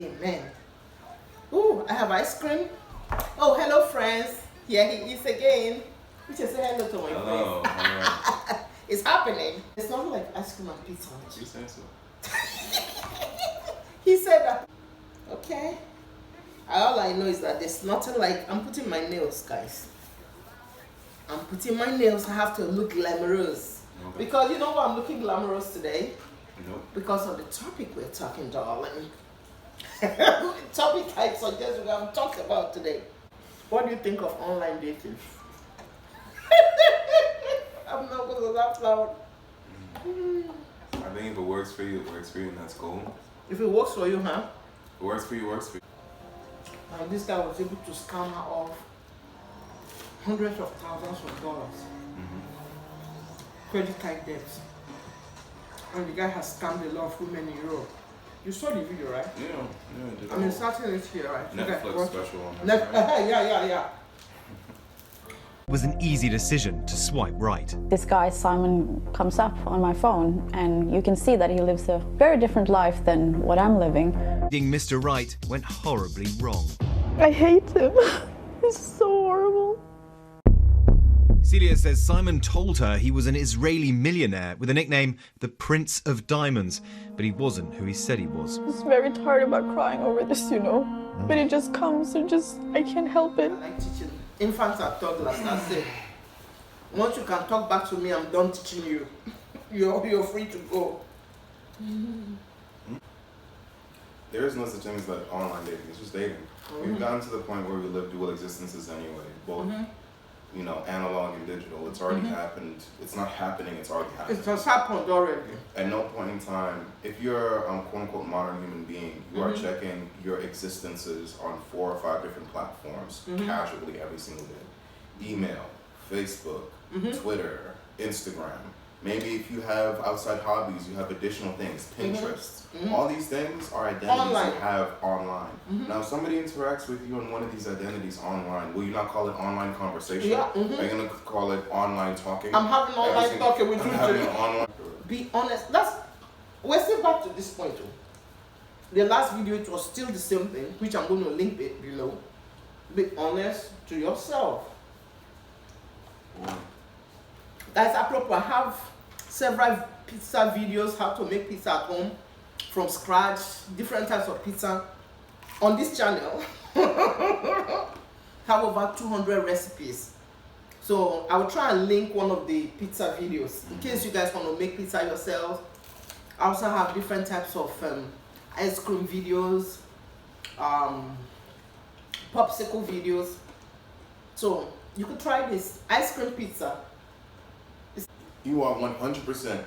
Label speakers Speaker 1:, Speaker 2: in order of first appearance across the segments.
Speaker 1: Amen. Ooh, I have ice cream. Oh, hello, friends. Here he is again. We just say hello to my friend.
Speaker 2: Hello.
Speaker 1: It's happening. It's not like ice cream and pizza.
Speaker 2: You say so.
Speaker 1: He said that. Okay. All I know is that there's nothing like I'm putting my nails, guys. I'm putting my nails. I have to look glamorous.
Speaker 2: Okay.
Speaker 1: Because you know why I'm looking glamorous today?
Speaker 2: Nope.
Speaker 1: Because of the topic we're talking, darling. Topic I suggest we're going to talk about today. What do you think of online dating? I'm not going to laugh loud.
Speaker 2: I think if it works for you, it works for you, and that's cool.
Speaker 1: If it works for you, huh?
Speaker 2: If it works for you, it works for you.
Speaker 1: And this guy was able to scam her off hundreds of thousands of dollars. Credit card debts. And the guy has scammed a lot of women in Europe. You saw the video, right?
Speaker 2: Yeah.
Speaker 1: I'm inserting it here, right?
Speaker 2: Netflix special on
Speaker 1: Yeah.
Speaker 3: It was an easy decision to swipe right.
Speaker 4: This guy, Simon, comes up on my phone and you can see that he lives a very different life than what I'm living.
Speaker 3: Being Mr. Right went horribly wrong.
Speaker 4: I hate him. He's so horrible.
Speaker 3: Celia says Simon told her he was an Israeli millionaire with a nickname, the Prince of Diamonds, but he wasn't who he said he was.
Speaker 4: I'm very tired about crying over this, you know. But it just comes and I can't help it.
Speaker 1: I like teaching infants and toddlers, that's it. Once you can talk back to me, I'm done teaching you. You're free to go.
Speaker 2: There is no such thing as like online dating. It's just dating. We've gotten to the point where we live dual existences anyway, both you know, analog and digital. It's already happened. It's not happening. It's already happened.
Speaker 1: It has happened already.
Speaker 2: At no point in time, if you're a quote unquote modern human being, you are checking your existences on 4 or 5 different platforms casually every single day. Email, Facebook, Twitter, Instagram. Maybe if you have outside hobbies, you have additional things, Pinterest. All these things are identities you have online. Now, if somebody interacts with you in one of these identities online, will you not call it online conversation?
Speaker 1: Yeah.
Speaker 2: Are you going to call it online talking?
Speaker 1: I'm having online talking with you
Speaker 2: having
Speaker 1: today.
Speaker 2: an online.
Speaker 1: Be honest. We're still back to this point. The last video, it was still the same thing, which I'm going to link it below. Be honest to yourself. Guys, apropos, I have several pizza videos, how to make pizza at home from scratch, different types of pizza on this channel. Have over 200 recipes. So I will try and link one of the pizza videos in case you guys want to make pizza yourself. I also have different types of ice cream videos, popsicle videos. So you could try this ice cream pizza.
Speaker 2: You are 100%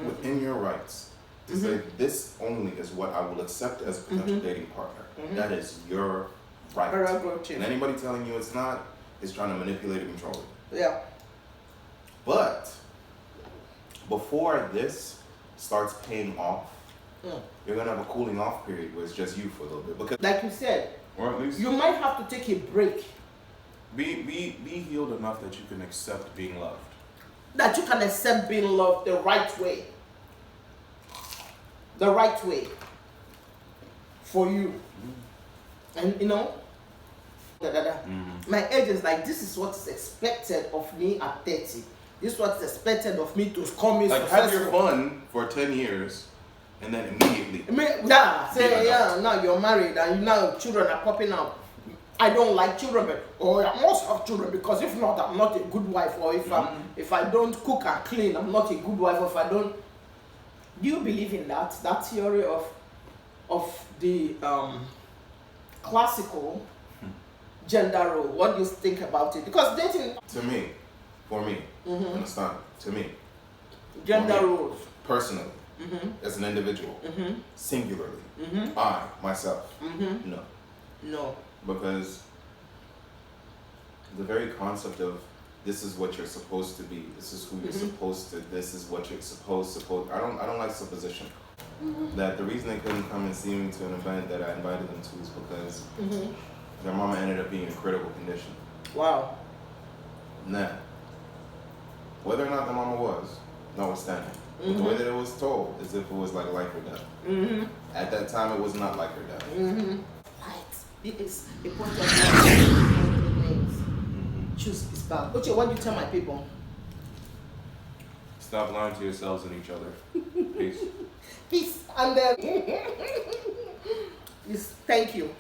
Speaker 2: within your rights to say this only is what I will accept as a potential dating partner. That is your right. And anybody telling you it's not is trying to manipulate and control it.
Speaker 1: Yeah.
Speaker 2: But before this starts paying off, you're gonna have a cooling off period where it's just you for a little bit. Because,
Speaker 1: like you said,
Speaker 2: or at least
Speaker 1: you might have to take a break.
Speaker 2: Be healed enough that you can accept being loved.
Speaker 1: That you can accept being loved the right way. The right way. For you. And you know, my age is like, this is what is expected of me at 30. This is what's expected of me to call me
Speaker 2: like
Speaker 1: successful.
Speaker 2: have your fun for 10 years and then immediately.
Speaker 1: Now you're married and now children are popping out. I don't like children, but I must have children because if not, I'm not a good wife. Or if I don't cook and clean, I'm not a good wife. Or if I don't, do you believe in that theory of the classical gender role? What do you think about it? Because dating,
Speaker 2: To me, for me, understand? To me,
Speaker 1: gender roles,
Speaker 2: personally, as an individual, singularly, I myself,
Speaker 1: no.
Speaker 2: Because the very concept of this is what you're supposed to be, this is who you're supposed to, this is what you're supposed. I don't like supposition. That the reason they couldn't come and see me to an event that I invited them to is because their mama ended up being in critical condition.
Speaker 1: Wow.
Speaker 2: Now, whether or not the mama was, notwithstanding, But the way that it was told, as if it was like life or death. At that time, it was not life or death.
Speaker 1: Right. It is a point of names. Choose is bad. Okay, what do you tell my people?
Speaker 2: Stop lying to yourselves and each other. Peace.
Speaker 1: Peace. And then, thank you.